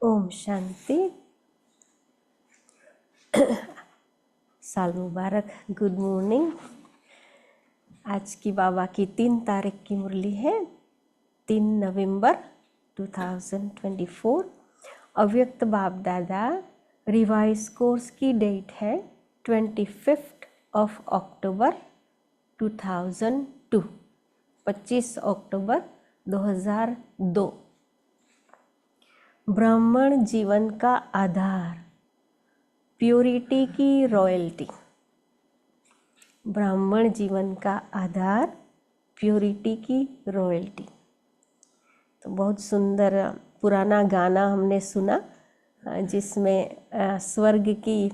ओम शांति। साल मुबारक। Good morning. आज की बाबा की 3 तारीख की मुरली है, 3 नवंबर 2024। अव्यक्त बाप दादा रिवाइज कोर्स की डेट है 25 अक्टूबर 2002, 25 अक्टूबर 2002। ब्राह्मण जीवन का आधार, प्योरिटी की रॉयल्टी। ब्राह्मण जीवन का आधार, प्योरिटी की रॉयल्टी। तो बहुत सुंदर पुराना गाना हमने सुना जिसमें स्वर्ग की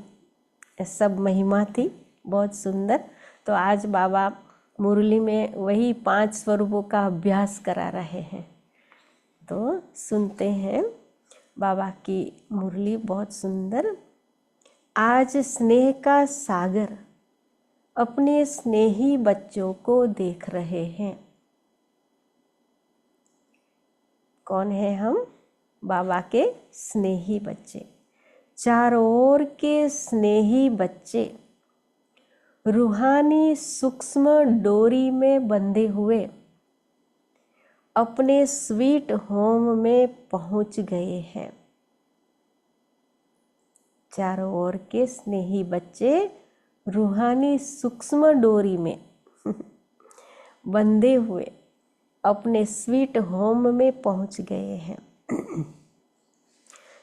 सब महिमा थी, बहुत सुंदर। तो आज बाबा मुरली में वही 5 स्वरूपों का अभ्यास करा रहे हैं। तो सुनते हैं बाबा की मुरली, बहुत सुंदर। आज स्नेह का सागर अपने स्नेही बच्चों को देख रहे हैं। कौन है हम? बाबा के स्नेही बच्चे, चारों ओर के स्नेही बच्चे, रूहानी सूक्ष्म डोरी में बंधे हुए अपने स्वीट होम में पहुंच गए हैं। चारों ओर के स्नेही बच्चे रूहानी सूक्ष्म डोरी में बंधे हुए अपने स्वीट होम में पहुंच गए हैं।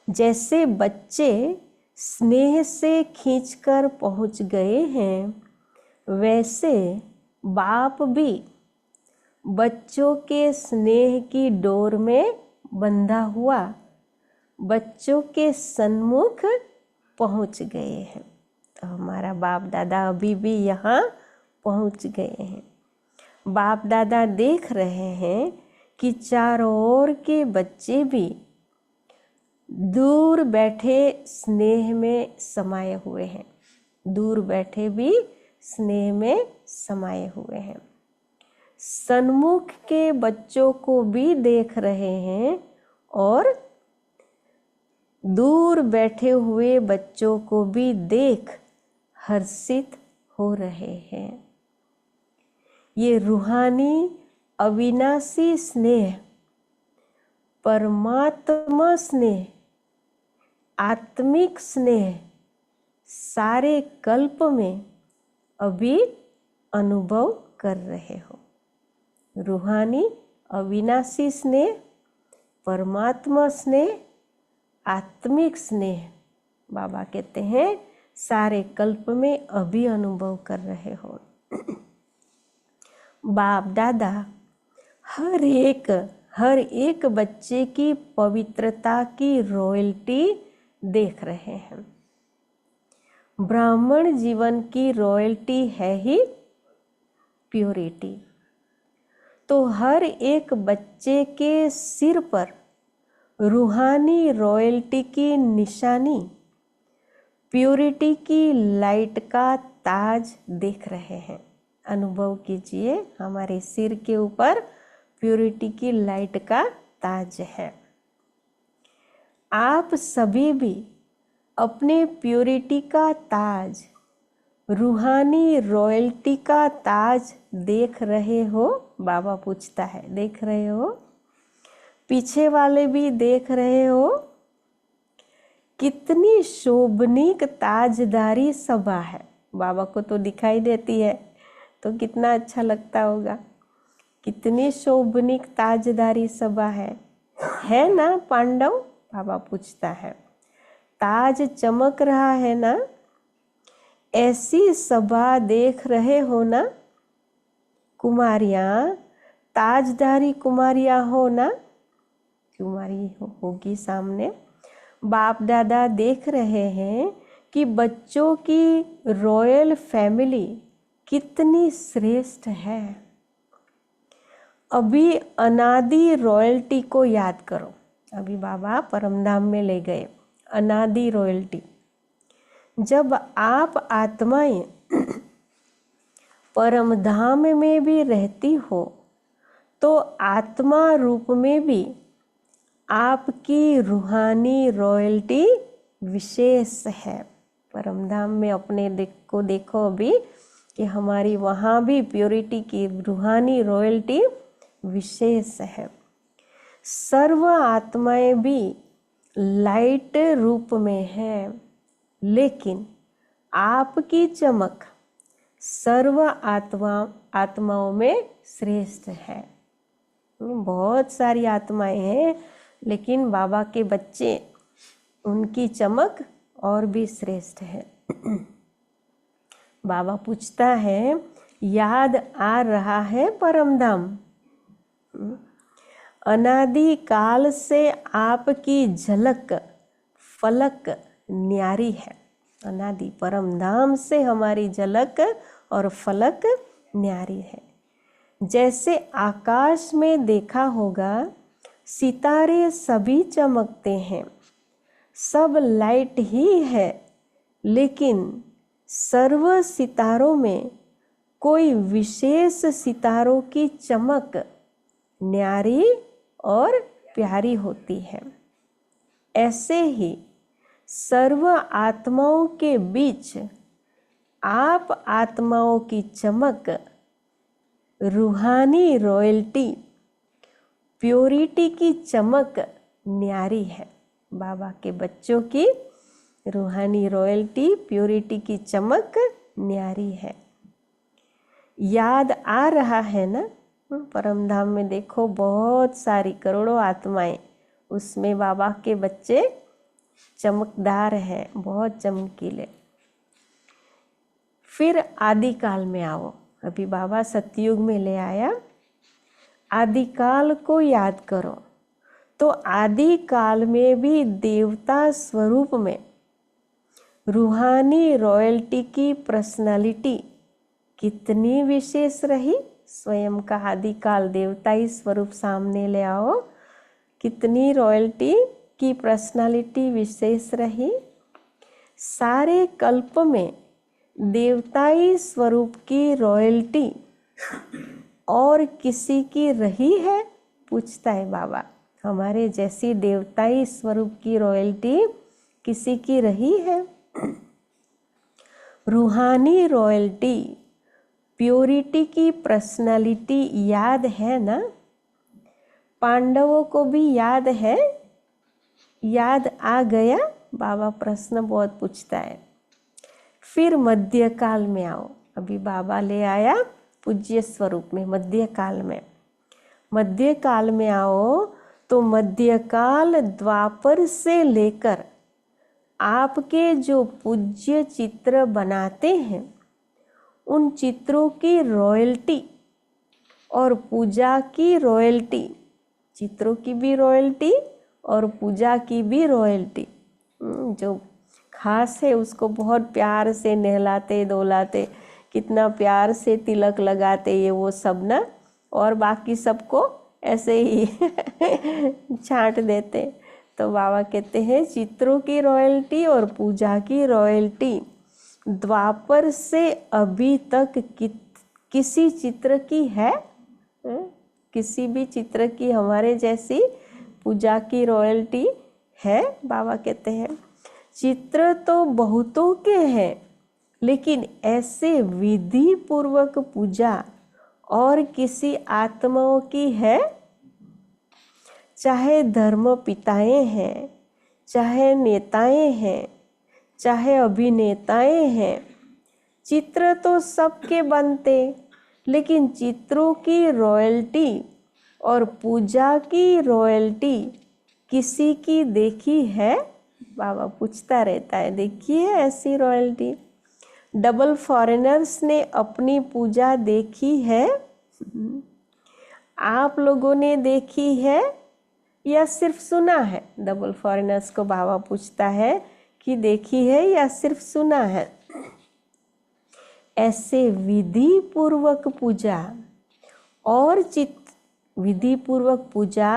जैसे बच्चे स्नेह से खींचकर पहुंच गए हैं, वैसे बाप भी बच्चों के स्नेह की डोर में बंधा हुआ बच्चों के सन्मुख पहुंच गए हैं। तो हमारा बाप दादा अभी भी यहाँ पहुंच गए हैं। बाप दादा देख रहे हैं कि चारों ओर के बच्चे भी दूर बैठे स्नेह में समाये हुए हैं। दूर बैठे भी स्नेह में समाये हुए हैं। सन्मुख के बच्चों को भी देख रहे हैं और दूर बैठे हुए बच्चों को भी देख हर्षित हो रहे हैं। ये रूहानी अविनाशी स्नेह, परमात्मा स्नेह, आत्मिक स्नेह सारे कल्प में अभी अनुभव कर रहे हो। रूहानी अविनाशी स्नेह, परमात्मा स्नेह, आत्मिक स्नेह बाबा कहते हैं सारे कल्प में अभी अनुभव कर रहे हो। बाप दादा हर एक बच्चे की पवित्रता की रॉयल्टी देख रहे हैं। ब्राह्मण जीवन की रॉयल्टी है ही प्योरिटी। तो हर एक बच्चे के सिर पर रूहानी रॉयल्टी की निशानी, प्योरिटी की लाइट का ताज देख रहे हैं। अनुभव कीजिए, हमारे सिर के ऊपर प्योरिटी की लाइट का ताज है। आप सभी भी अपने प्योरिटी का ताज, रूहानी रॉयल्टी का ताज देख रहे हो? बाबा पूछता है, देख रहे हो? पीछे वाले भी देख रहे हो? कितनी शोभनीक ताजदारी सभा है। बाबा को तो दिखाई देती है, तो कितना अच्छा लगता होगा। कितनी शोभनीक ताजदारी सभा है ना पांडव? बाबा पूछता है। ताज चमक रहा है ना? ऐसी सभा देख रहे हो ना? कुमारियाँ, ताजदारी कुमारियाँ हो ना? कुमारी होगी सामने। बाप दादा देख रहे हैं कि बच्चों की रॉयल फैमिली कितनी श्रेष्ठ है। अभी अनादि रॉयल्टी को याद करो। अभी बाबा परमधाम में ले गए अनादि रॉयल्टी। जब आप आत्माएं परमधाम में भी रहती हो, तो आत्मा रूप में भी आपकी रूहानी रॉयल्टी विशेष है। परमधाम में अपने को देखो अभी कि हमारी वहाँ भी प्योरिटी की रूहानी रॉयल्टी विशेष है। सर्व आत्माएं भी लाइट रूप में है, लेकिन आपकी चमक सर्व आत्माओं में श्रेष्ठ है। बहुत सारी आत्माएं हैं, लेकिन बाबा के बच्चे, उनकी चमक और भी श्रेष्ठ है। बाबा पूछता है, याद आ रहा है परमधाम? अनादि काल से आपकी झलक फलक न्यारी है। अनादि परमधाम से हमारी झलक और फलक न्यारी है। जैसे आकाश में देखा होगा, सितारे सभी चमकते हैं, सब लाइट ही है, लेकिन सर्व सितारों में कोई विशेष सितारों की चमक न्यारी और प्यारी होती है। ऐसे ही सर्व आत्माओं के बीच आप आत्माओं की चमक रूहानी रॉयल्टी प्योरिटी की चमक न्यारी है। बाबा के बच्चों की रूहानी रॉयल्टी प्योरिटी की चमक न्यारी है। याद आ रहा है ना? परमधाम में देखो बहुत सारी करोड़ों आत्माएं, उसमें बाबा के बच्चे चमकदार हैं, बहुत चमकीले। फिर आदिकाल में आओ। अभी बाबा सतयुग में ले आया। आदिकाल को याद करो। तो आदिकाल में भी देवता स्वरूप में रूहानी रॉयल्टी की पर्सनालिटी कितनी विशेष रही। स्वयं का आदिकाल देवताई स्वरूप सामने ले आओ, कितनी रॉयल्टी की पर्सनालिटी विशेष रही। सारे कल्प में देवताई स्वरूप की रॉयल्टी और किसी की रही है? पूछता है बाबा। हमारे जैसी देवताई स्वरूप की रॉयल्टी किसी की रही है? रूहानी रॉयल्टी प्योरिटी की पर्सनालिटी याद है ना? पांडवों को भी याद है? याद आ गया? बाबा प्रश्न बहुत पूछता है। फिर मध्यकाल में आओ। अभी बाबा ले आया पूज्य स्वरूप में मध्यकाल में। मध्यकाल में आओ तो मध्यकाल द्वापर से लेकर आपके जो पूज्य चित्र बनाते हैं, उन चित्रों की रॉयल्टी और पूजा की रॉयल्टी, चित्रों की भी रॉयल्टी और पूजा की भी रॉयल्टी, जो खास है उसको बहुत प्यार से नहलाते धोलाते, कितना प्यार से तिलक लगाते, ये वो सब ना, और बाकी सबको ऐसे ही छांट देते। तो बाबा कहते हैं चित्रों की रॉयल्टी और पूजा की रॉयल्टी द्वापर से अभी तक किसी चित्र की है? किसी भी चित्र की हमारे जैसी पूजा की रॉयल्टी है? बाबा कहते हैं चित्र तो बहुतों के हैं, लेकिन ऐसे विधि पूर्वक पूजा और किसी आत्माओं की है? चाहे धर्म पिताएं हैं, चाहे नेताएं हैं, चाहे अभिनेताएं हैं, चित्र तो सबके बनते, लेकिन चित्रों की रॉयल्टी और पूजा की रॉयल्टी किसी की देखी है? बाबा पूछता रहता है। देखिए ऐसी रॉयल्टी डबल फॉरेनर्स ने अपनी पूजा देखी है? आप लोगों ने देखी है या सिर्फ सुना है? डबल फॉरेनर्स को बाबा पूछता है कि देखी है या सिर्फ सुना है। ऐसे विधि पूर्वक पूजा और विधि पूर्वक पूजा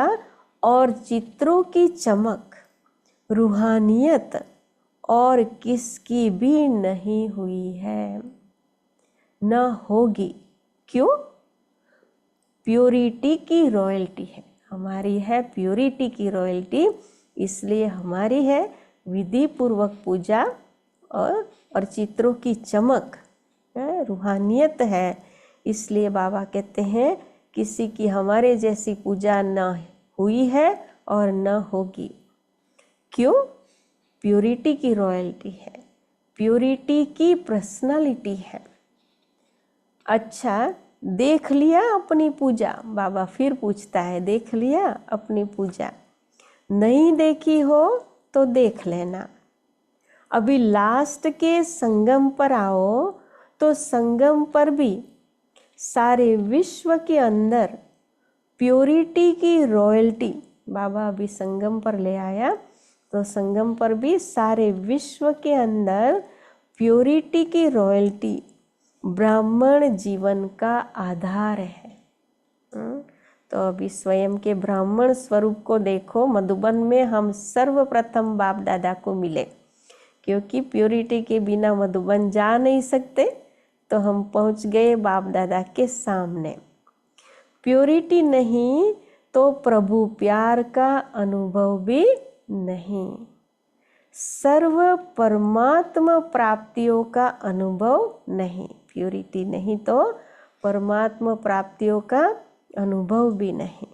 और चित्रों की चमक रूहानियत और किसकी भी नहीं हुई है, न होगी। क्यों? प्योरिटी की रॉयल्टी है। हमारी है प्योरिटी की रॉयल्टी, इसलिए हमारी है विधि पूर्वक पूजा और चित्रों की चमक है, रूहानियत है। इसलिए बाबा कहते हैं किसी की हमारे जैसी पूजा न हुई है और न होगी। क्यों? प्योरिटी की रॉयल्टी है, प्योरिटी की पर्सनालिटी है। अच्छा, देख लिया अपनी पूजा? बाबा फिर पूछता है, देख लिया अपनी पूजा? नहीं देखी हो तो देख लेना। अभी लास्ट के संगम पर आओ तो संगम पर भी सारे विश्व के अंदर प्योरिटी की रॉयल्टी बाबा अभी संगम पर ले आया, तो संगम पर भी सारे विश्व के अंदर प्योरिटी की रॉयल्टी ब्राह्मण जीवन का आधार है। तो अभी स्वयं के ब्राह्मण स्वरूप को देखो। मधुबन में हम सर्वप्रथम बाप दादा को मिले, क्योंकि प्योरिटी के बिना मधुबन जा नहीं सकते, तो हम पहुंच गए बाप दादा के सामने। प्योरिटी नहीं तो प्रभु प्यार का अनुभव भी नहीं, सर्व परमात्मा प्राप्तियों का अनुभव नहीं। प्योरिटी नहीं तो परमात्मा प्राप्तियों का अनुभव भी नहीं।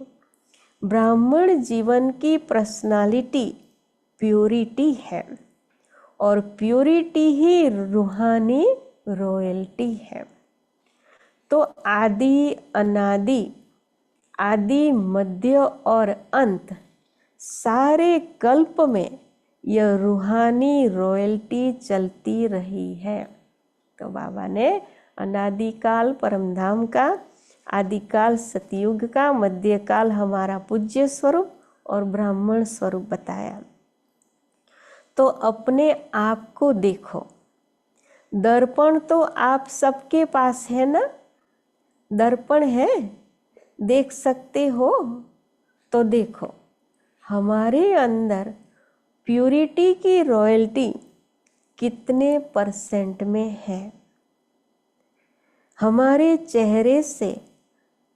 ब्राह्मण जीवन की पर्सनालिटी प्योरिटी है, और प्योरिटी ही रूहानी रॉयल्टी है। तो आदि अनादि, आदि मध्य और अंत, सारे कल्प में यह रूहानी रॉयल्टी चलती रही है। तो बाबा ने अनादिकाल परमधाम का, आदिकाल सतयुग का, मध्यकाल हमारा पूज्य स्वरूप और ब्राह्मण स्वरूप बताया। तो अपने आप को देखो। दर्पण तो आप सबके पास है ना? दर्पण है, देख सकते हो? तो देखो, हमारे अंदर प्योरिटी की रॉयल्टी कितने % में है? हमारे चेहरे से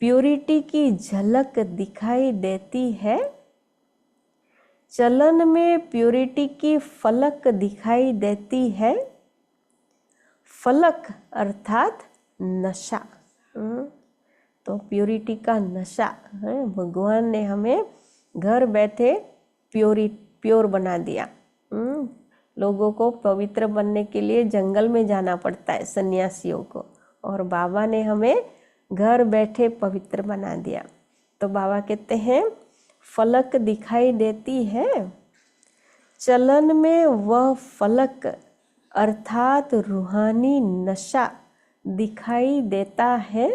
प्योरिटी की झलक दिखाई देती है? चलन में प्योरिटी की फलक दिखाई देती है? फलक अर्थात नशा। तो प्योरिटी का नशा है। भगवान ने हमें घर बैठे प्योर बना दिया। लोगों को पवित्र बनने के लिए जंगल में जाना पड़ता है, सन्यासियों को, और बाबा ने हमें घर बैठे पवित्र बना दिया। तो बाबा कहते हैं फलक दिखाई देती है, चलन में वह फलक अर्थात रूहानी नशा दिखाई देता है।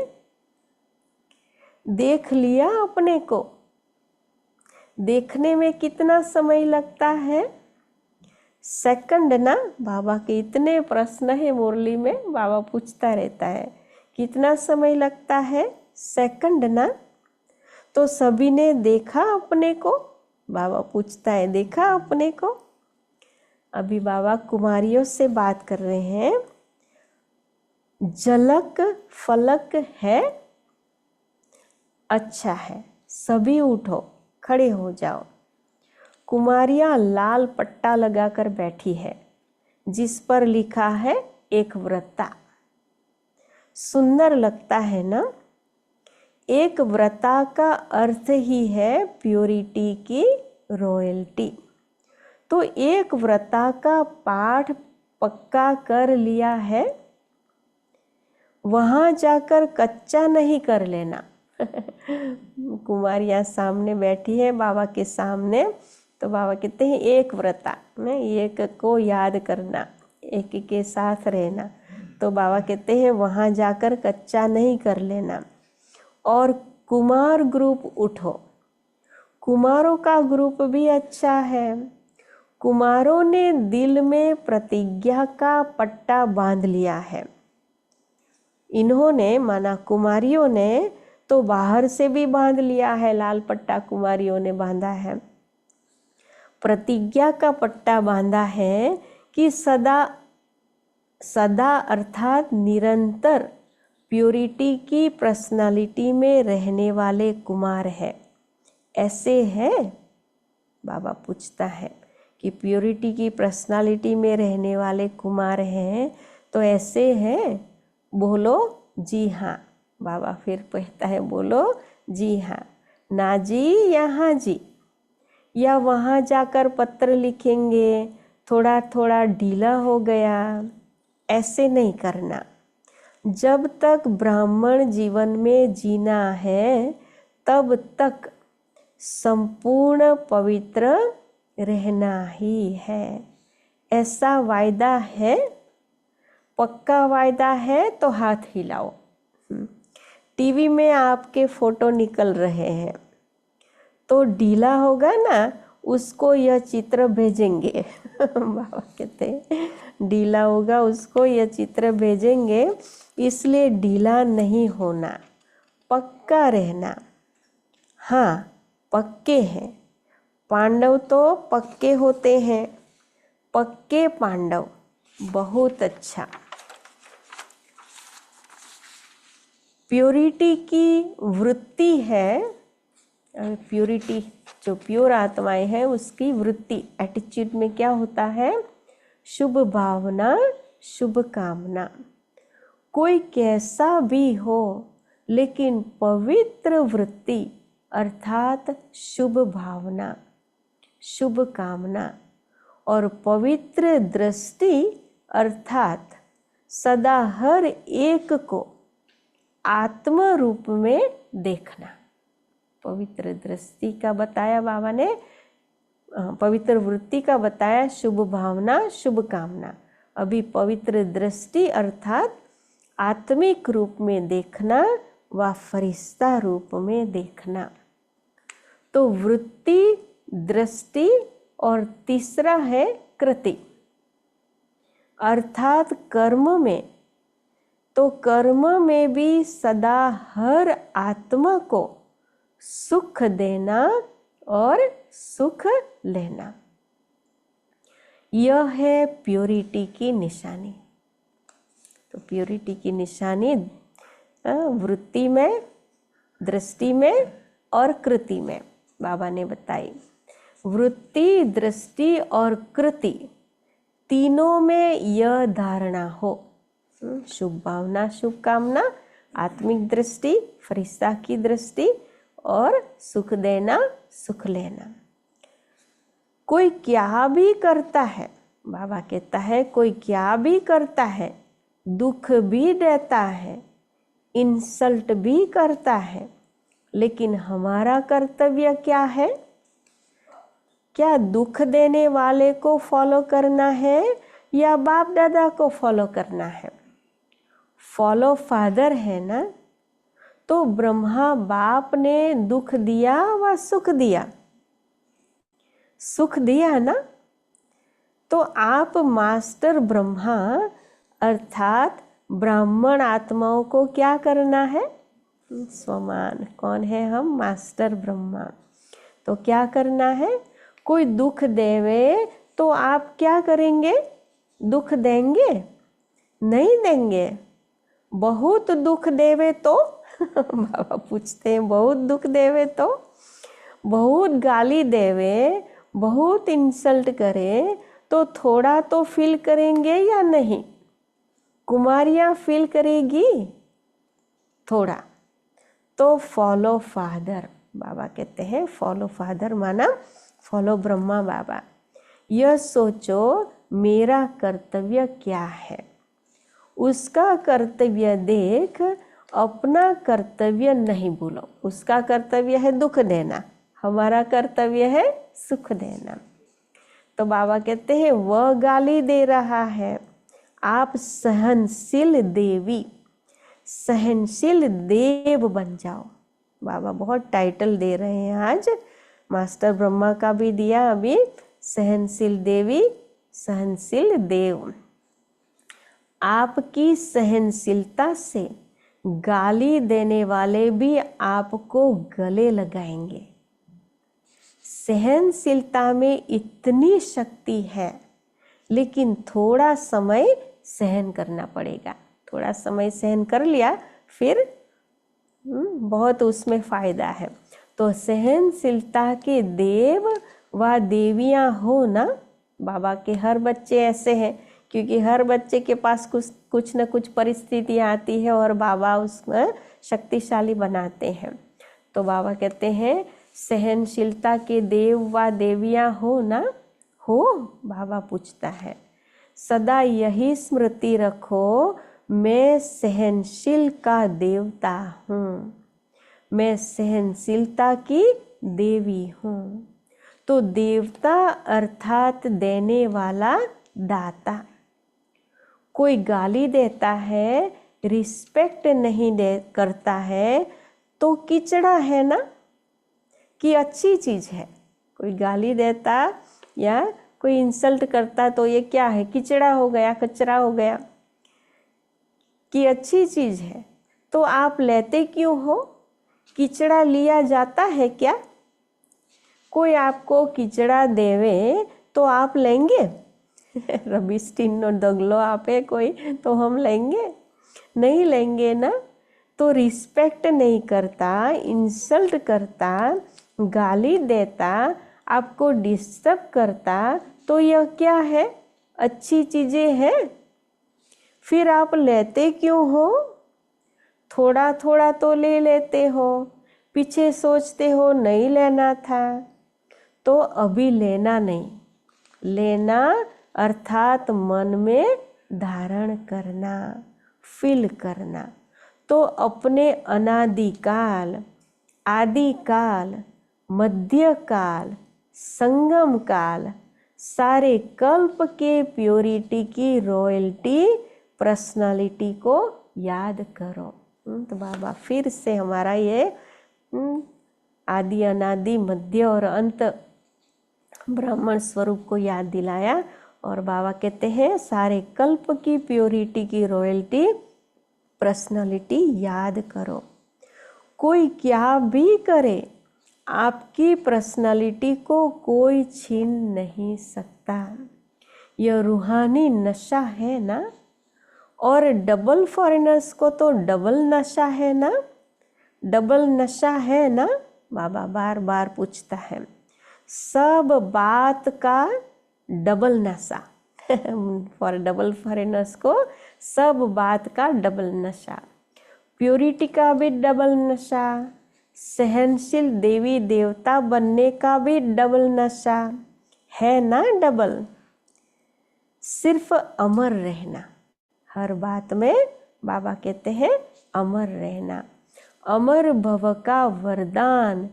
देख लिया अपने को? देखने में कितना समय लगता है? सेकंड ना? बाबा के इतने प्रश्न है मुरली में, बाबा पूछता रहता है कितना समय लगता है? सेकंड ना? तो सभी ने देखा अपने को? बाबा पूछता है, देखा अपने को? अभी बाबा कुमारियों से बात कर रहे हैं। झलक फलक है? अच्छा है, सभी उठो, खड़े हो जाओ। कुमारियाँ लाल पट्टा लगाकर बैठी है, जिस पर लिखा है एक व्रता। सुंदर लगता है ना? एक व्रता का अर्थ ही है प्योरिटी की रॉयल्टी। तो एक व्रता का पाठ पक्का कर लिया है, वहाँ जाकर कच्चा नहीं कर लेना। कुमारियाँ सामने बैठी है बाबा के सामने, तो बाबा कहते हैं एक व्रता में एक को याद करना, एक के साथ रहना। तो बाबा कहते हैं वहाँ जाकर कच्चा नहीं कर लेना। और कुमार ग्रुप उठो। कुमारों का ग्रुप भी अच्छा है। कुमारों ने दिल में प्रतिज्ञा का पट्टा बांध लिया है। इन्होंने माना कुमारियों ने तो बाहर से भी बांध लिया है, लाल पट्टा कुमारियों ने बांधा है। प्रतिज्ञा का पट्टा बांधा है कि सदा सदा अर्थात निरंतर प्योरिटी की पर्सनालिटी में रहने वाले कुमार है। ऐसे है? बाबा पूछता है कि प्योरिटी की पर्सनालिटी में रहने वाले कुमार हैं तो ऐसे हैं? बोलो जी हाँ। बाबा फिर कहता है बोलो जी हाँ। ना जी या हाँ जी, या वहाँ जाकर पत्र लिखेंगे, थोड़ा थोड़ा ढीला हो गया, ऐसे नहीं करना। जब तक ब्राह्मण जीवन में जीना है तब तक संपूर्ण पवित्र रहना ही है। ऐसा वायदा है? पक्का वायदा है तो हाथ हिलाओ। टीवी में आपके फोटो निकल रहे हैं तो ढीला होगा ना, उसको यह चित्र भेजेंगे। बाबा कहते हैं ढीला होगा उसको यह चित्र भेजेंगे, इसलिए ढीला नहीं होना, पक्का रहना। हाँ, पक्के हैं। पांडव तो पक्के होते हैं, पक्के पांडव। बहुत अच्छा। प्योरिटी की वृत्ति है, प्योरिटी जो प्योर आत्माएं हैं उसकी वृत्ति, एटीट्यूड में क्या होता है? शुभ भावना, शुभ कामना। कोई कैसा भी हो लेकिन पवित्र वृत्ति अर्थात शुभ भावना, शुभ कामना और पवित्र दृष्टि अर्थात सदा हर एक को आत्म रूप में देखना। पवित्र दृष्टि का बताया बाबा ने, पवित्र वृत्ति का बताया, शुभ भावना शुभ कामना। अभी पवित्र दृष्टि अर्थात आत्मिक रूप में देखना व फरिश्ता रूप में देखना। तो वृत्ति, दृष्टि और तीसरा है कृति अर्थात कर्म में। तो कर्म में भी सदा हर आत्मा को सुख देना और सुख लेना, यह है प्योरिटी की निशानी। तो प्योरिटी की निशानी वृत्ति में, दृष्टि में और कृति में बाबा ने बताई। वृत्ति, दृष्टि और कृति तीनों में यह धारणा हो, शुभ भावना शुभ कामना, आत्मिक दृष्टि, फरिश्ता की दृष्टि और सुख देना सुख लेना। कोई क्या भी करता है, बाबा कहता है कोई क्या भी करता है, दुख भी देता है, इंसल्ट भी करता है, लेकिन हमारा कर्तव्य क्या है? क्या दुख देने वाले को फॉलो करना है या बाप दादा को फॉलो करना है? फॉलो फादर है ना। तो ब्रह्मा बाप ने दुख दिया व सुख दिया, सुख दिया ना। तो आप मास्टर ब्रह्मा अर्थात ब्राह्मण आत्माओं को क्या करना है? स्वमान। कौन है हम? मास्टर ब्रह्मा। तो क्या करना है? कोई दुख देवे तो आप क्या करेंगे? दुख देंगे? नहीं देंगे। बहुत दुख देवे तो बाबा पूछते हैं बहुत दुख देवे तो, बहुत गाली देवे, बहुत इंसल्ट करे तो थोड़ा तो फील करेंगे या नहीं? कुमारियाँ फील करेगी थोड़ा। तो फॉलो फादर, बाबा कहते हैं फॉलो फादर माना फॉलो ब्रह्मा बाबा। यह सोचो मेरा कर्तव्य क्या है, उसका कर्तव्य देख अपना कर्तव्य नहीं भूलो। उसका कर्तव्य है दुख देना, हमारा कर्तव्य है सुख देना। तो बाबा कहते हैं वह गाली दे रहा है, आप सहनशील देवी, सहनशील देव बन जाओ। बाबा बहुत टाइटल दे रहे हैं आज, मास्टर ब्रह्मा का भी दिया अभी, सहनशील देवी, सहनशील देव। आपकी सहनशीलता से गाली देने वाले भी आपको गले लगाएंगे। सहनशीलता में इतनी शक्ति है, लेकिन थोड़ा समय सहन करना पड़ेगा। थोड़ा समय सहन कर लिया फिर बहुत उसमें फ़ायदा है। तो सहनशीलता के देव व देवियाँ हो ना। बाबा के हर बच्चे ऐसे हैं, क्योंकि हर बच्चे के पास कुछ न कुछ परिस्थितियाँ आती है और बाबा उसमें शक्तिशाली बनाते हैं। तो बाबा कहते हैं सहनशीलता के देव व देवियाँ हो ना। हो, बाबा पूछता है। सदा यही स्मृति रखो, मैं सहनशील का देवता हूँ, मैं सहनशीलता की देवी हूँ। तो देवता अर्थात देने वाला, दाता। कोई गाली देता है, रिस्पेक्ट नहीं करता है तो कीचड़ा है ना, कि अच्छी चीज़ है। कोई गाली देता या कोई इंसल्ट करता तो ये क्या है, कीचड़ा हो गया, कचरा हो गया। कि अच्छी चीज़ है तो आप लेते क्यों हो? कीचड़ा लिया जाता है क्या? कोई आपको कीचड़ा देवे तो आप लेंगे? रबिश टिन्नो दगलो आपे कोई तो हम लेंगे? नहीं लेंगे ना। तो रिस्पेक्ट नहीं करता, इंसल्ट करता, गाली देता, आपको डिस्टर्ब करता तो यह क्या है? अच्छी चीज़ें हैं। फिर आप लेते क्यों हो? थोड़ा थोड़ा तो ले लेते हो, पीछे सोचते हो नहीं लेना था। तो अभी लेना नहीं, लेना अर्थात मन में धारण करना, फील करना। तो अपने अनादिकाल, आदिकाल, मध्यकाल, संगम काल, सारे कल्प के प्योरिटी की रॉयल्टी, पर्सनालिटी को याद करो। तो बाबा फिर से हमारा ये आदि, अनादि, मध्य और अंत ब्राह्मण स्वरूप को याद दिलाया। और बाबा कहते हैं सारे कल्प की प्योरिटी की रॉयल्टी, पर्सनालिटी याद करो। कोई क्या भी करे, आपकी पर्सनालिटी को कोई छीन नहीं सकता। यह रूहानी नशा है ना। और डबल फॉरेनर्स को तो डबल नशा है ना, डबल नशा है ना। बाबा बार बार पूछता है, सब बात का डबल नशा। फॉर डबल फॉरेनर्स को सब बात का डबल नशा, प्योरिटी का भी डबल नशा, सहनशील देवी देवता बनने का भी डबल नशा है ना। डबल सिर्फ अमर रहना, हर बात में बाबा कहते हैं अमर रहना। अमर भव का वरदान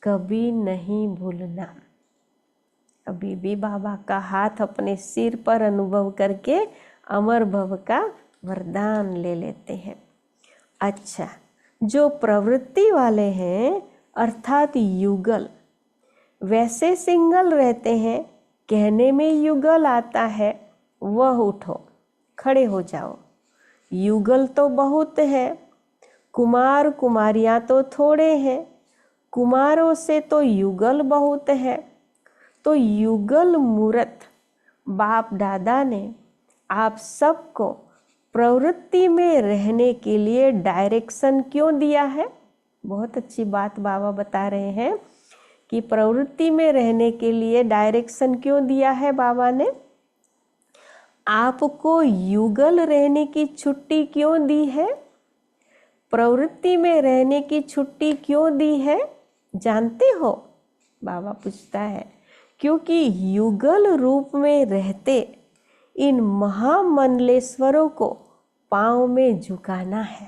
कभी नहीं भूलना। अभी भी बाबा का हाथ अपने सिर पर अनुभव करके अमर भव का वरदान ले लेते हैं। अच्छा, जो प्रवृत्ति वाले हैं अर्थात युगल, वैसे सिंगल रहते हैं, कहने में युगल आता है, वह उठो, खड़े हो जाओ। युगल तो बहुत है, कुमार कुमारियाँ तो थोड़े हैं, कुमारों से तो युगल बहुत है। तो युगल मूर्त बाप दादा ने आप सबको प्रवृत्ति में रहने के लिए डायरेक्शन क्यों दिया है? बहुत अच्छी बात बाबा बता रहे हैं कि प्रवृत्ति में रहने के लिए डायरेक्शन क्यों दिया है बाबा ने। आपको युगल रहने की छुट्टी क्यों दी है? प्रवृत्ति में रहने की छुट्टी क्यों दी है जानते हो? बाबा पूछता है क्योंकि युगल रूप में रहते इन महामंडलेश्वरों को पांव में झुकाना है।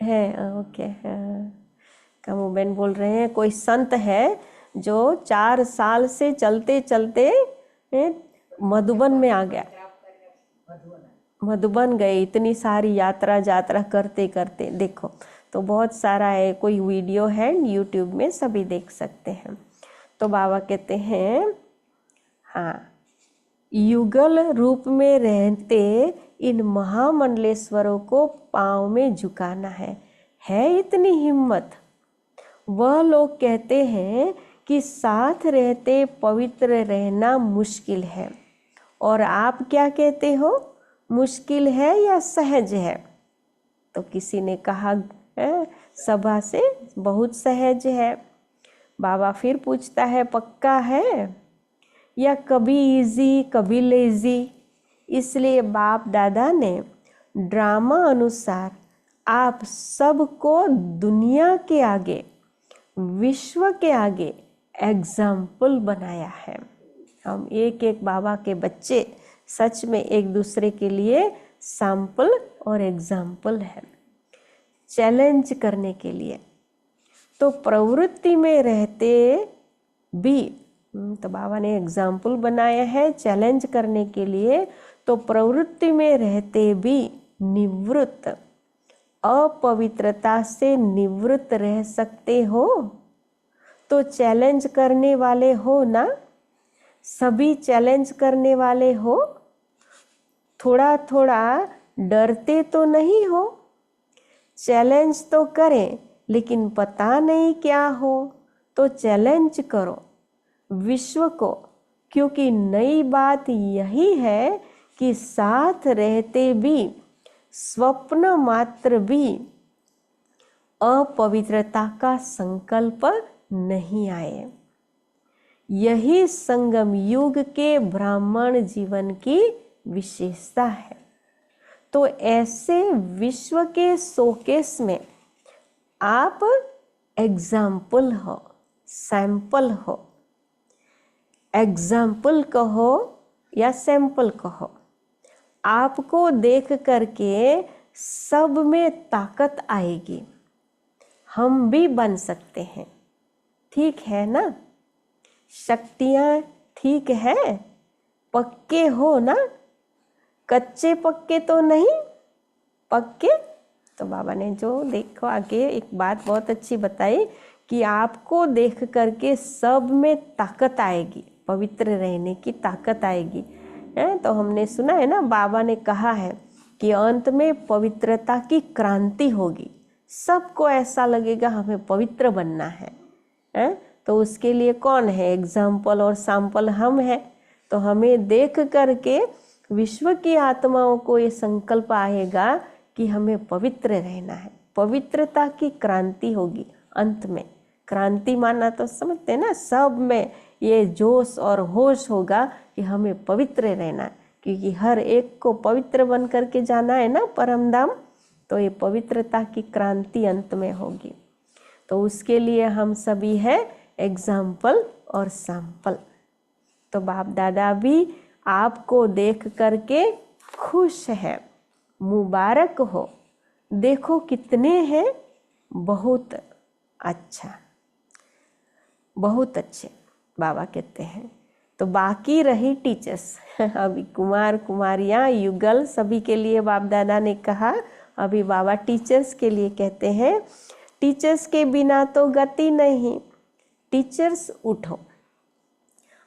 है ओके। कामूबेन बोल रहे हैं कोई संत है जो 4 साल से चलते चलते मधुबन में आ गया, मधुबन गए, इतनी सारी यात्रा करते करते। देखो तो बहुत सारा है, कोई वीडियो है यूट्यूब में, सभी देख सकते हैं। तो बाबा कहते हैं हाँ, युगल रूप में रहते इन महामंडलेश्वरों को पांव में झुकाना है इतनी हिम्मत। वह लोग कहते हैं कि साथ रहते पवित्र रहना मुश्किल है और आप क्या कहते हो, मुश्किल है या सहज है? तो किसी ने कहा सभा से बहुत सहज है। बाबा फिर पूछता है पक्का है, या कभी इजी कभी लेजी? इसलिए बाप दादा ने ड्रामा अनुसार आप सबको दुनिया के आगे, विश्व के आगे एग्जाम्पल बनाया है। हम एक एक बाबा के बच्चे सच में एक दूसरे के लिए सैंपल और एग्जाम्पल है, चैलेंज करने के लिए। तो प्रवृत्ति में रहते भी, तो बाबा ने एग्जाम्पल बनाया है चैलेंज करने के लिए। तो प्रवृत्ति में रहते भी निवृत्त, अपवित्रता से निवृत्त रह सकते हो। तो चैलेंज करने वाले हो ना, सभी चैलेंज करने वाले हो, थोड़ा थोड़ा डरते तो नहीं हो? चैलेंज तो करें लेकिन पता नहीं क्या हो, तो चैलेंज करो विश्व को, क्योंकि नई बात यही है कि साथ रहते भी स्वप्न मात्र भी अपवित्रता का संकल्प नहीं आए। यही संगम युग के ब्राह्मण जीवन की विशेषता है। तो ऐसे विश्व के शोकेस में आप एग्जाम्पल हो, सैंपल हो। एग्जाम्पल कहो या सैंपल कहो, आपको देख करके सब में ताकत आएगी। हम भी बन सकते हैं, ठीक है ना? शक्तियाँ ठीक है, पक्के हो ना, कच्चे पक्के तो नहीं, पक्के। तो बाबा ने जो देखो आगे एक बात बहुत अच्छी बताई कि आपको देख करके सब में ताकत आएगी, पवित्र रहने की ताकत आएगी। तो हमने सुना है ना, बाबा ने कहा है कि अंत में पवित्रता की क्रांति होगी। सबको ऐसा लगेगा हमें पवित्र बनना है। तो उसके लिए कौन है एग्जाम्पल और सैंपल? हम हैं। तो हमें देख करके विश्व की आत्माओं को ये संकल्प आएगा कि हमें पवित्र रहना है। पवित्रता की क्रांति होगी। अंत में क्रांति माना तो समझते हैं ना, सब में ये जोश और होश होगा कि हमें पवित्र रहना है, क्योंकि हर एक को पवित्र बन करके जाना है ना परम धाम। तो ये पवित्रता की क्रांति अंत में होगी। तो उसके लिए हम सभी हैं एग्जाम्पल और सैंपल। तो बाप दादा भी आपको देख करके खुश है, मुबारक हो। देखो कितने हैं, बहुत अच्छा, बहुत अच्छे बाबा कहते हैं। तो बाकी रही टीचर्स अभी कुमार कुमारियाँ युगल सभी के लिए बाप दादा ने कहा। अभी बाबा टीचर्स के लिए कहते हैं, टीचर्स के बिना तो गति नहीं, टीचर्स उठो।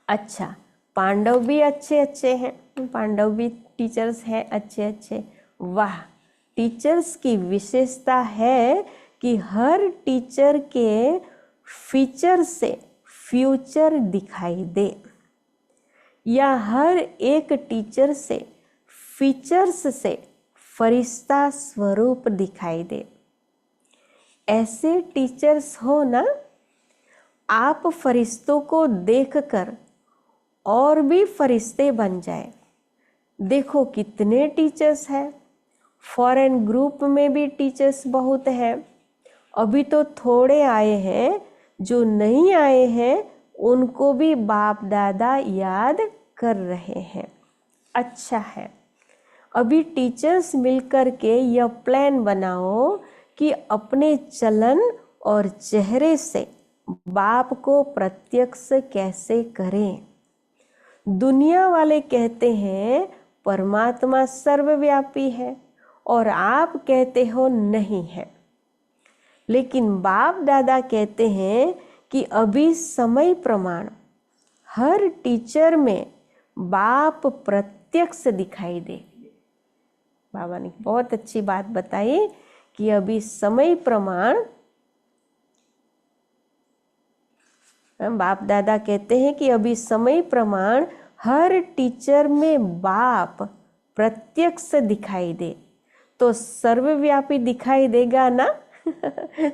अच्छा, पांडव भी अच्छे अच्छे हैं, पांडव भी टीचर्स हैं अच्छे अच्छे। वाह, टीचर्स की विशेषता है कि हर टीचर के फीचर से फ्यूचर दिखाई दे, या हर एक टीचर से फीचर्स से फरिश्ता स्वरूप दिखाई दे। ऐसे टीचर्स हो ना, आप फरिश्तों को देखकर और भी फरिश्ते बन जाए। देखो कितने टीचर्स हैं, फॉरेन ग्रुप में भी टीचर्स बहुत हैं। अभी तो थोड़े आए हैं, जो नहीं आए हैं उनको भी बाप दादा याद कर रहे हैं। अच्छा है, अभी टीचर्स मिलकर के यह प्लान बनाओ कि अपने चलन और चेहरे से बाप को प्रत्यक्ष कैसे करें। दुनिया वाले कहते हैं परमात्मा सर्वव्यापी है, और आप कहते हो नहीं है। लेकिन बाप दादा कहते हैं कि अभी समय प्रमाण हर टीचर में बाप प्रत्यक्ष दिखाई दे। बाबा ने बहुत अच्छी बात बताई कि अभी समय प्रमाण, बाप दादा कहते हैं कि अभी समय प्रमाण हर टीचर में बाप प्रत्यक्ष दिखाई दे, तो सर्वव्यापी दिखाई देगा ना।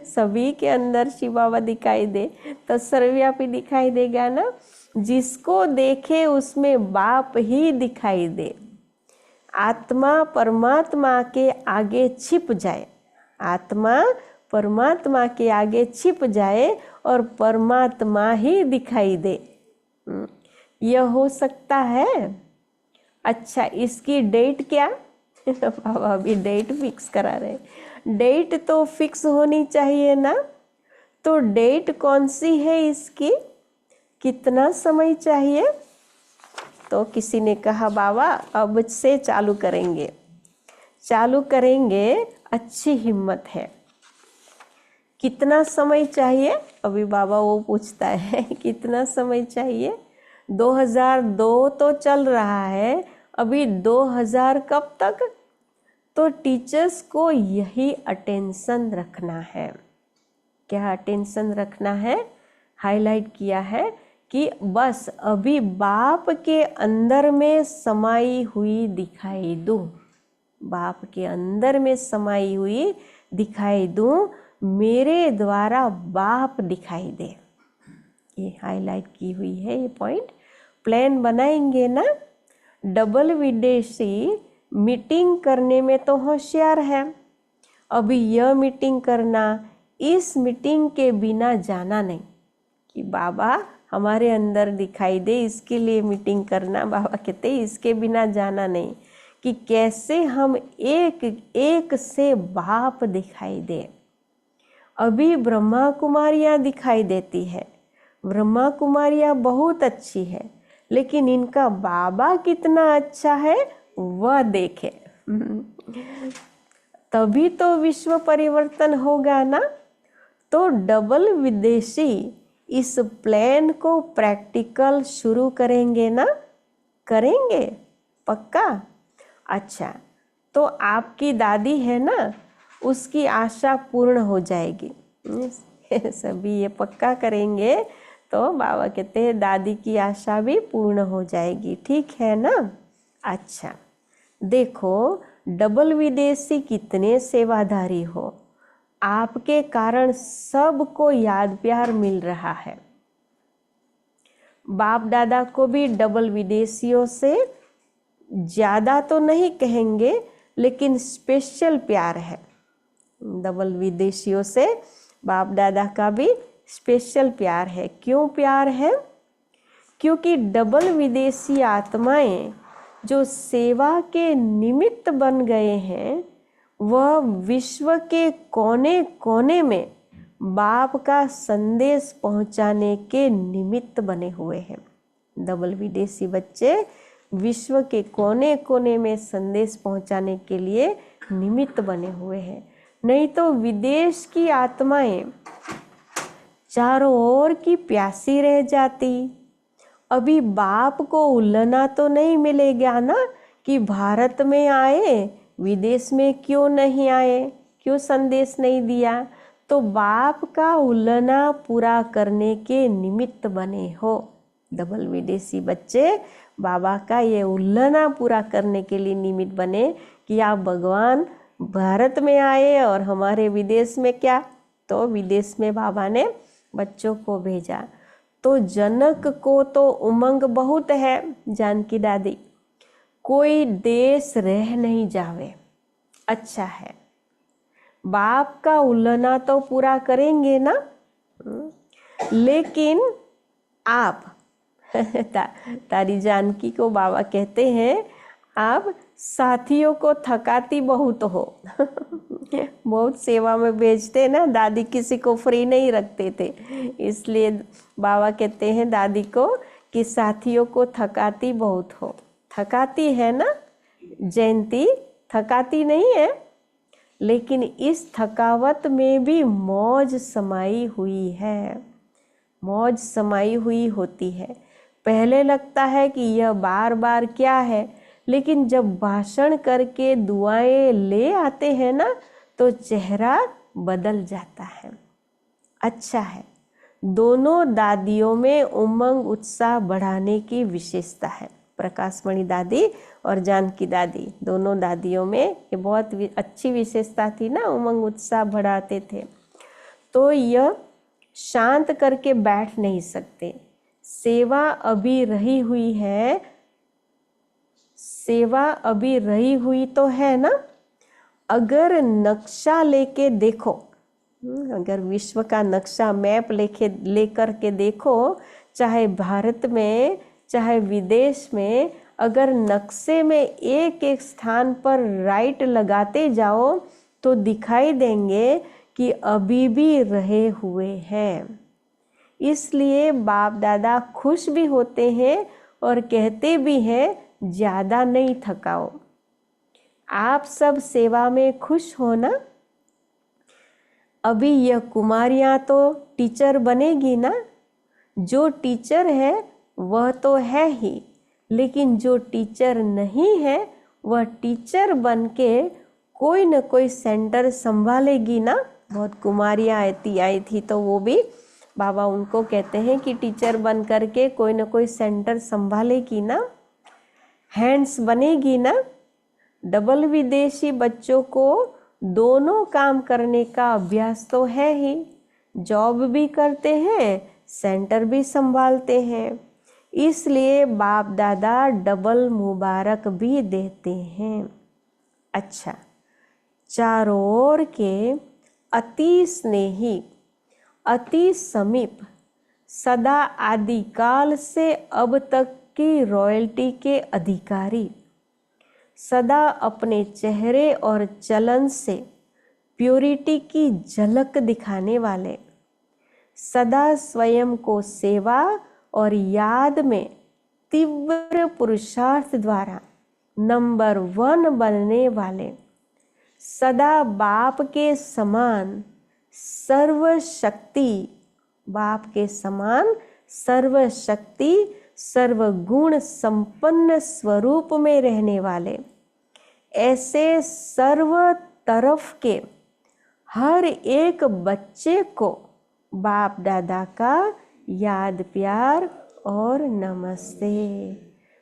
सभी के अंदर शिव बाबा दिखाई दे तो सर्वव्यापी दिखाई देगा ना। जिसको देखे उसमें बाप ही दिखाई दे। आत्मा परमात्मा के आगे छिप जाए, आत्मा परमात्मा के आगे छिप जाए और परमात्मा ही दिखाई दे। यह हो सकता है। अच्छा, इसकी डेट क्या? बाबा अभी डेट फिक्स करा रहे। डेट तो फिक्स होनी चाहिए ना। तो डेट कौन सी है इसकी? कितना समय चाहिए? तो किसी ने कहा बाबा अब से चालू करेंगे, चालू करेंगे, अच्छी हिम्मत है। कितना समय चाहिए? अभी बाबा वो पूछता है कितना समय चाहिए। 2002 तो चल रहा है, अभी 2000 कब तक? तो टीचर्स को यही अटेंशन रखना है। क्या अटेंशन रखना है? हाईलाइट किया है कि बस अभी बाप के अंदर में समाई हुई दिखाई दूं, बाप के अंदर में समाई हुई दिखाई दूं, मेरे द्वारा बाप दिखाई दे। ये हाईलाइट की हुई है ये पॉइंट। प्लान बनाएंगे ना। डबल विदेशी मीटिंग करने में तो होशियार है। अभी यह मीटिंग करना, इस मीटिंग के बिना जाना नहीं कि बाबा हमारे अंदर दिखाई दे, इसके लिए मीटिंग करना। बाबा कहते इसके बिना जाना नहीं कि कैसे हम एक एक से बाप दिखाई दे। अभी ब्रह्मा कुमारियाँ दिखाई देती है, ब्रह्मा कुमारियाँ बहुत अच्छी है, लेकिन इनका बाबा कितना अच्छा है वह देखे। तभी तो विश्व परिवर्तन होगा ना। तो डबल विदेशी इस प्लान को प्रैक्टिकल शुरू करेंगे ना। करेंगे पक्का। अच्छा, तो आपकी दादी है ना, उसकी आशा पूर्ण हो जाएगी। सभी ये पक्का करेंगे तो बाबा कहते हैं दादी की आशा भी पूर्ण हो जाएगी। ठीक है ना। अच्छा देखो, डबल विदेशी कितने सेवाधारी हो, आपके कारण सबको याद प्यार मिल रहा है। बाप दादा को भी डबल विदेशियों से ज़्यादा तो नहीं कहेंगे, लेकिन स्पेशल प्यार है। डबल विदेशियों से बाप दादा का भी स्पेशल प्यार है। क्यों प्यार है? क्योंकि डबल विदेशी आत्माएं जो सेवा के निमित्त बन गए हैं, वह विश्व के कोने कोने में बाप का संदेश पहुंचाने के निमित्त बने हुए हैं। डबल विदेशी बच्चे विश्व के कोने कोने में संदेश पहुंचाने के लिए निमित्त बने हुए हैं। नहीं तो विदेश की आत्माएं चारों ओर की प्यासी रह जाती। अभी बाप को उल्लना तो नहीं मिलेगा ना कि भारत में आए, विदेश में क्यों नहीं आए, क्यों संदेश नहीं दिया। तो बाप का उल्लना पूरा करने के निमित्त बने हो। डबल विदेशी बच्चे बाबा का ये उल्लना पूरा करने के लिए निमित्त बने कि आप भगवान भारत में आए और हमारे विदेश में क्या, तो विदेश में बाबा ने बच्चों को भेजा। तो जनक को तो उमंग बहुत है, जानकी दादी, कोई देश रह नहीं जावे। अच्छा है, बाप का उल्लना तो पूरा करेंगे ना। लेकिन आप तारी जानकी को बाबा कहते हैं आप साथियों को थकाती बहुत हो। बहुत सेवा में भेजते ना, दादी किसी को फ्री नहीं रखते थे, इसलिए बाबा कहते हैं दादी को कि साथियों को थकाती बहुत हो। थकाती है ना जयंती, थकाती नहीं है, लेकिन इस थकावट में भी मौज समाई हुई है, मौज समाई हुई होती है। पहले लगता है कि यह बार बार क्या है, लेकिन जब भाषण करके दुआएं ले आते हैं ना, तो चेहरा बदल जाता है। अच्छा है, दोनों दादियों में उमंग उत्साह बढ़ाने की विशेषता है। प्रकाशमणि दादी और जानकी दादी, दोनों दादियों में ये बहुत अच्छी विशेषता थी ना, उमंग उत्साह बढ़ाते थे। तो यह शांत करके बैठ नहीं सकते, सेवा अभी रही हुई है, सेवा अभी रही हुई तो है ना। अगर नक्शा लेके देखो, अगर विश्व का नक्शा मैप लेकर के देखो, चाहे भारत में चाहे विदेश में, अगर नक्शे में एक एक स्थान पर राइट लगाते जाओ तो दिखाई देंगे कि अभी भी रहे हुए हैं। इसलिए बाप दादा खुश भी होते हैं और कहते भी हैं ज़्यादा नहीं थकाओ। आप सब सेवा में खुश हो ना। अभी यह कुमारियाँ तो टीचर बनेगी ना। जो टीचर है वह तो है ही, लेकिन जो टीचर नहीं है वह टीचर बन के कोई न कोई सेंटर संभालेगी ना। बहुत कुमारियाँ आई थी तो वो भी बाबा उनको कहते हैं कि टीचर बन करके कोई न कोई सेंटर संभालेगी ना, हैंड्स बनेगी ना। डबल विदेशी बच्चों को दोनों काम करने का अभ्यास तो है ही, जॉब भी करते हैं, सेंटर भी संभालते हैं। इसलिए बाप दादा डबल मुबारक भी देते हैं। अच्छा, चारों ओर के अति स्नेही, अति समीप, सदा आदिकाल से अब तक की रॉयल्टी के अधिकारी, सदा अपने चेहरे और चलन से प्योरिटी की झलक दिखाने वाले, सदा स्वयं को सेवा और याद में तीव्र पुरुषार्थ द्वारा नंबर 1 बनने वाले, सदा बाप के समान सर्वशक्ति, बाप के समान सर्वशक्ति सर्वगुण संपन्न स्वरूप में रहने वाले, ऐसे सर्व तरफ के हर एक बच्चे को बाप दादा का याद प्यार और नमस्ते।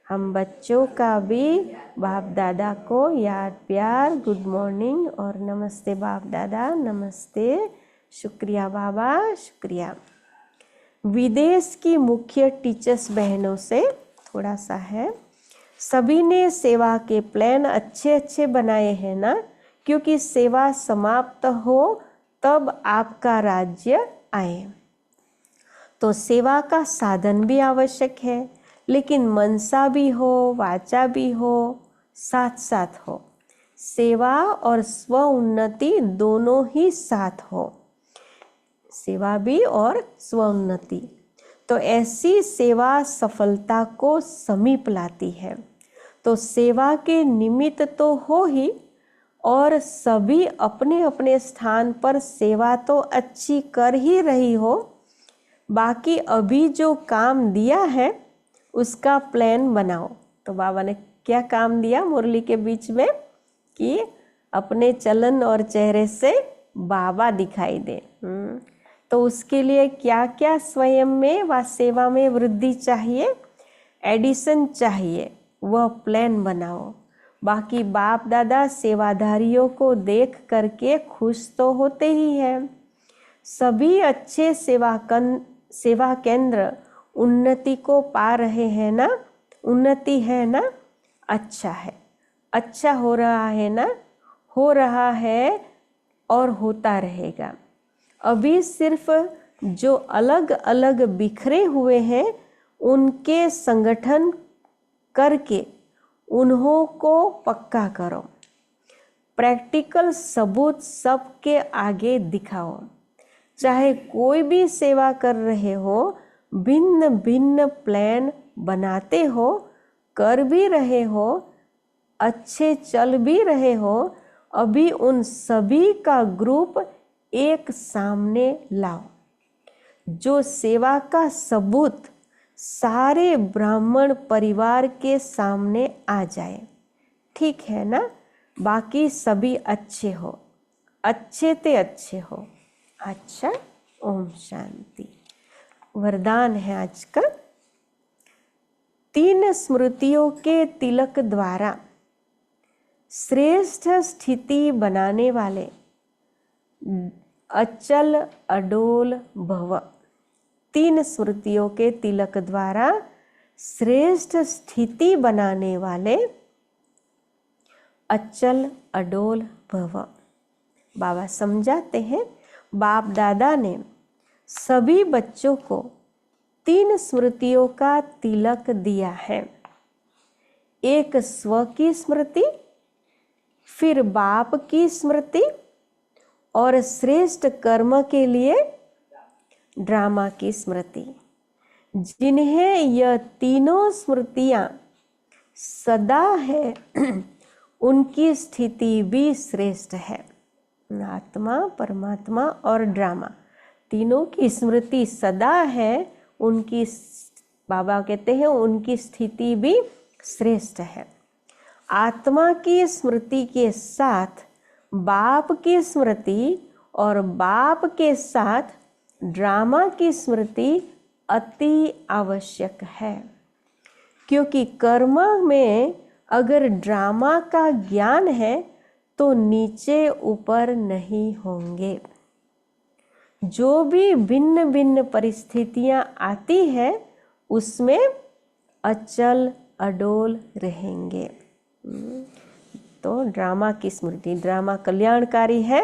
हम बच्चों का भी बाप दादा को याद प्यार, गुड मॉर्निंग और नमस्ते बाप दादा, नमस्ते, शुक्रिया बाबा, शुक्रिया। विदेश की मुख्य टीचर्स बहनों से थोड़ा सा है, सभी ने सेवा के प्लान अच्छे अच्छे बनाए हैं ना, क्योंकि सेवा समाप्त हो तब आपका राज्य आए। तो सेवा का साधन भी आवश्यक है, लेकिन मनसा भी हो, वाचा भी हो, साथ साथ हो। सेवा और स्व उन्नति दोनों ही साथ हो, सेवा भी और स्व उन्नति। तो ऐसी सेवा सफलता को समीप लाती है। तो सेवा के निमित्त तो हो ही, और सभी अपने अपने स्थान पर सेवा तो अच्छी कर ही रही हो। बाकी अभी जो काम दिया है उसका प्लान बनाओ। तो बाबा ने क्या काम दिया मुरली के बीच में, कि अपने चलन और चेहरे से बाबा दिखाई दे। तो उसके लिए क्या क्या स्वयं में व सेवा में वृद्धि चाहिए, एडिशन चाहिए, वह प्लान बनाओ। बाकी बाप दादा सेवाधारियों को देख करके खुश तो होते ही हैं। सभी अच्छे सेवा केंद्र उन्नति को पा रहे हैं ना, उन्नति है ना, अच्छा है, अच्छा हो रहा है ना, हो रहा है और होता रहेगा। अभी सिर्फ जो अलग अलग बिखरे हुए हैं उनके संगठन करके उन्हों को पक्का करो, प्रैक्टिकल सबूत सबके आगे दिखाओ। चाहे कोई भी सेवा कर रहे हो, भिन्न भिन्न प्लान बनाते हो, कर भी रहे हो, अच्छे चल भी रहे हो, अभी उन सभी का ग्रुप एक सामने लाओ, जो सेवा का सबूत सारे ब्राह्मण परिवार के सामने आ जाए। ठीक है ना। बाकी सभी अच्छे हो, अच्छे ते अच्छे हो। अच्छा, ओम शांति। वरदान है आज का, तीन स्मृतियों के तिलक द्वारा श्रेष्ठ स्थिति बनाने वाले अचल अडोल भव। तीन स्मृतियों के तिलक द्वारा श्रेष्ठ स्थिति बनाने वाले अचल अडोल भव। बाबा समझाते हैं, बाप दादा ने सभी बच्चों को तीन स्मृतियों का तिलक दिया है। एक स्व की स्मृति, फिर बाप की स्मृति और श्रेष्ठ कर्म के लिए ड्रामा की स्मृति। जिन्हें यह तीनों स्मृतियां सदा है उनकी स्थिति भी श्रेष्ठ है। आत्मा, परमात्मा और ड्रामा तीनों की स्मृति सदा है, उनकी, बाबा कहते हैं, उनकी स्थिति भी श्रेष्ठ है। आत्मा की स्मृति के साथ बाप की स्मृति और बाप के साथ ड्रामा की स्मृति अति आवश्यक है, क्योंकि कर्म में अगर ड्रामा का ज्ञान है तो नीचे ऊपर नहीं होंगे। जो भी भिन्न भिन्न परिस्थितियां आती है उसमें अचल अडोल रहेंगे। तो ड्रामा की स्मृति, ड्रामा कल्याणकारी है,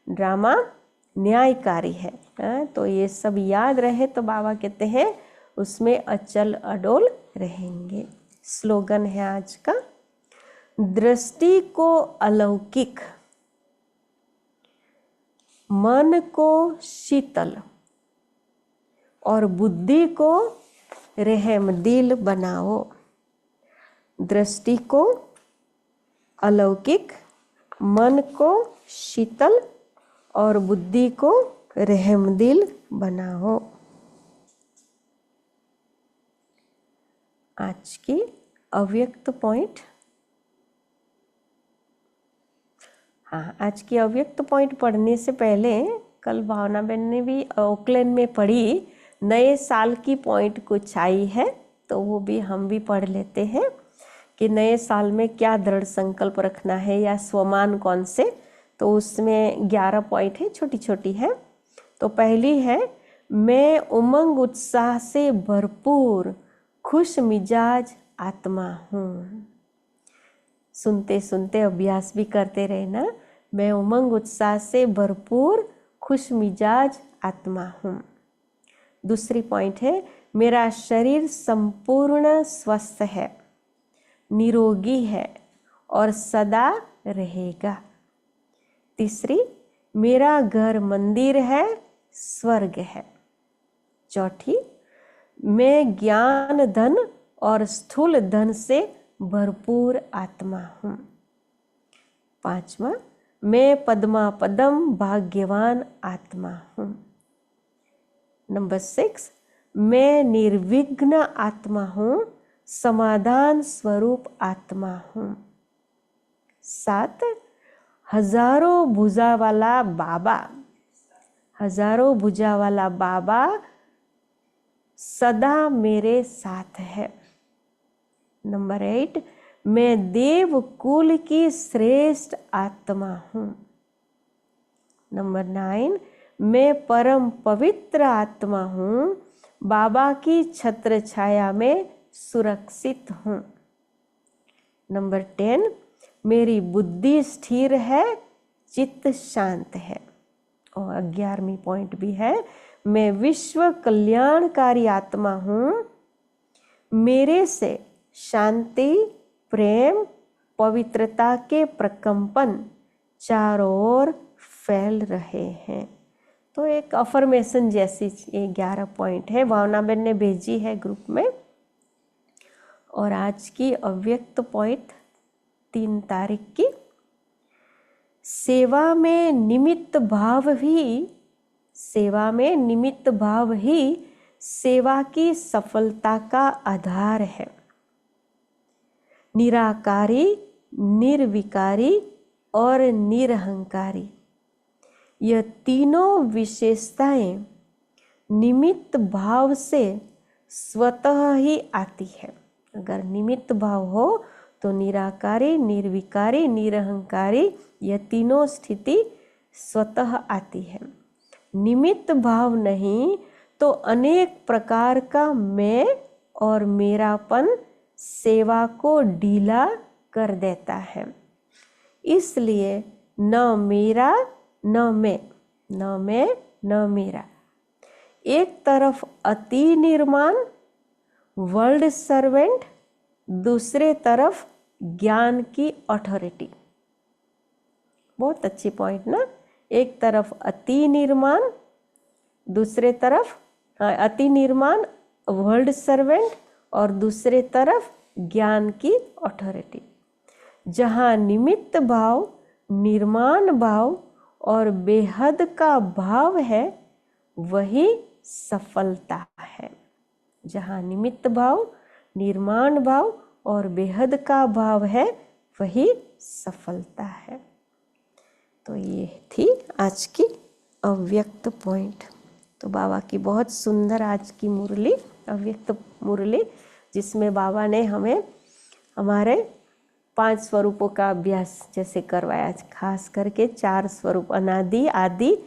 ड्रामा न्यायकारी है। तो ये सब याद रहे तो बाबा कहते हैं उसमें अचल अडोल रहेंगे। स्लोगन है आज का, दृष्टि को अलौकिक, मन को शीतल और बुद्धि को रहमदिल बनाओ। दृष्टि को अलौकिक, मन को शीतल और बुद्धि को रहमदिल बनाओ। आज की अव्यक्त पॉइंट, हाँ, आज की अव्यक्त पॉइंट पढ़ने से पहले कल भावना बहन ने भी ओकलैंड में पढ़ी, नए साल की पॉइंट कुछ आई है तो वो भी हम भी पढ़ लेते हैं कि नए साल में क्या दृढ़ संकल्प रखना है या स्वमान कौन से। तो उसमें 11 पॉइंट है, छोटी छोटी है। तो पहली है, मैं उमंग उत्साह से भरपूर खुश मिजाज आत्मा हूँ। सुनते सुनते अभ्यास भी करते रहना, मैं उमंग उत्साह से भरपूर खुश मिजाज आत्मा हूँ। दूसरी पॉइंट है, मेरा शरीर संपूर्ण स्वस्थ है, निरोगी है और सदा रहेगा। तीसरी, मेरा घर मंदिर है, स्वर्ग है। चौथी, मैं ज्ञान धन और स्थूल धन से भरपूर आत्मा हूँ। पांचवा, मैं पद्मा पदम भाग्यवान आत्मा हूँ। नंबर 6, मैं निर्विघ्न आत्मा हूँ, समाधान स्वरूप आत्मा हूँ। 7, हजारों भुजा वाला बाबा, हजारों भुजा वाला बाबा सदा मेरे साथ है। नंबर 8, मैं देव कुल की श्रेष्ठ आत्मा हूँ। नंबर 9, मैं परम पवित्र आत्मा हूँ, बाबा की छत्र छाया में सुरक्षित हूँ। नंबर 10, मेरी बुद्धि स्थिर है, चित्त शांत है। और 11वीं पॉइंट भी है, मैं विश्व कल्याणकारी आत्मा हूँ, मेरे से शांति, प्रेम, पवित्रता के प्रकंपन चारों ओर फैल रहे हैं। तो एक अफर्मेशन जैसी ये 11 पॉइंट है, भावना बहन ने भेजी है ग्रुप में। और आज की अव्यक्त पॉइंट 3 तारीख की, सेवा में निमित्त भाव ही, सेवा में निमित्त भाव ही सेवा की सफलता का आधार है। निराकारी, निर्विकारी और निरहंकारी, यह तीनों विशेषताएं निमित्त भाव से स्वतः ही आती है। अगर निमित्त भाव हो तो निराकारी, निर्विकारी, निरहंकारी यह तीनों स्थिति स्वतः आती है। निमित्त भाव नहीं तो अनेक प्रकार का मैं और मेरापन सेवा को ढीला कर देता है। इसलिए न मेरा न मैं, न मैं न मेरा, एक तरफ अति निर्माण वर्ल्ड सर्वेंट, दूसरे तरफ ज्ञान की अथॉरिटी। बहुत अच्छी पॉइंट ना। एक तरफ अति निर्माण, दूसरे तरफ अति निर्माण वर्ल्ड सर्वेंट और दूसरे तरफ ज्ञान की अथॉरिटी। जहाँ निमित्त भाव, निर्माण भाव और बेहद का भाव है वही सफलता है। जहाँ निमित्त भाव, निर्माण भाव और बेहद का भाव है वही सफलता है। तो ये थी आज की अव्यक्त पॉइंट। तो बाबा की बहुत सुंदर आज की मुरली, अव्यक्त मुरली, जिसमें बाबा ने हमें हमारे 5 स्वरूपों का अभ्यास जैसे करवाया। खास करके 4 स्वरूप, अनादि, आदि,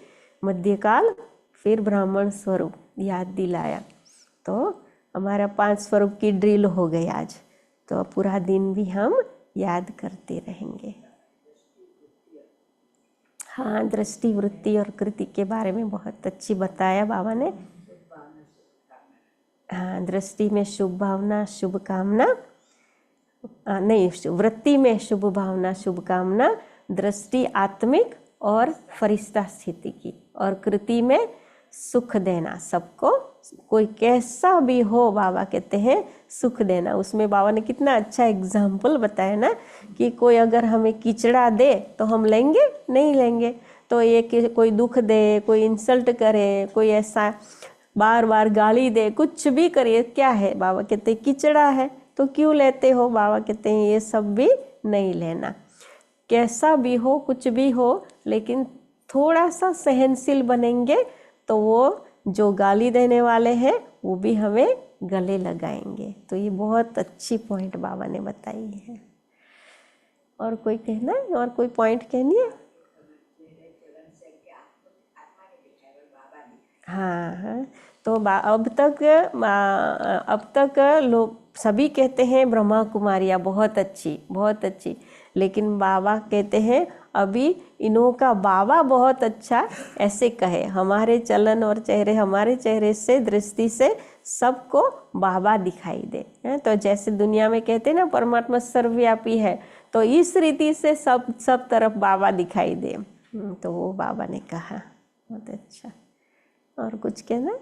मध्यकाल, फिर ब्राह्मण स्वरूप याद दिलाया। तो हमारा 5 स्वरूप की ड्रिल हो गई आज। तो पूरा दिन भी हम याद करते रहेंगे। हाँ, दृष्टि, वृत्ति और कृति के बारे में बहुत अच्छी बताया बाबा ने। हाँ, दृष्टि में शुभ भावना, शुभ कामना, नहीं, वृत्ति में शुभ भावना, शुभ कामना, दृष्टि आत्मिक और फरिश्ता स्थिति की, और कृति में सुख देना सबको। कोई कैसा भी हो, बाबा कहते हैं सुख देना। उसमें बाबा ने कितना अच्छा एग्जाम्पल बताया ना कि कोई अगर हमें कीचड़ा दे तो हम लेंगे? नहीं लेंगे। तो ये कि कोई दुख दे, कोई इंसल्ट करे, कोई ऐसा बार बार गाली दे, कुछ भी करिए, क्या है? बाबा कहते हैं कीचड़ा है, तो क्यों लेते हो? बाबा कहते हैं ये सब भी नहीं लेना। कैसा भी हो, कुछ भी हो, लेकिन थोड़ा सा सहनशील बनेंगे तो वो जो गाली देने वाले हैं वो भी हमें गले लगाएंगे। तो ये बहुत अच्छी पॉइंट बाबा ने बताई है। और कोई कहना है? और कोई पॉइंट कहनी है? हाँ हाँ। तो अब तक लोग सभी कहते हैं ब्रह्मा कुमारियाँ बहुत अच्छी, बहुत अच्छी, लेकिन बाबा कहते हैं अभी इन्हों का बाबा बहुत अच्छा, ऐसे कहे। हमारे चलन और चेहरे, हमारे चेहरे से, दृष्टि से सबको बाबा दिखाई दे। तो जैसे दुनिया में कहते हैं ना परमात्मा सर्वव्यापी है, तो इस रीति से सब तरफ बाबा दिखाई दे। तो वो बाबा ने कहा। बहुत अच्छा। और कुछ कहना?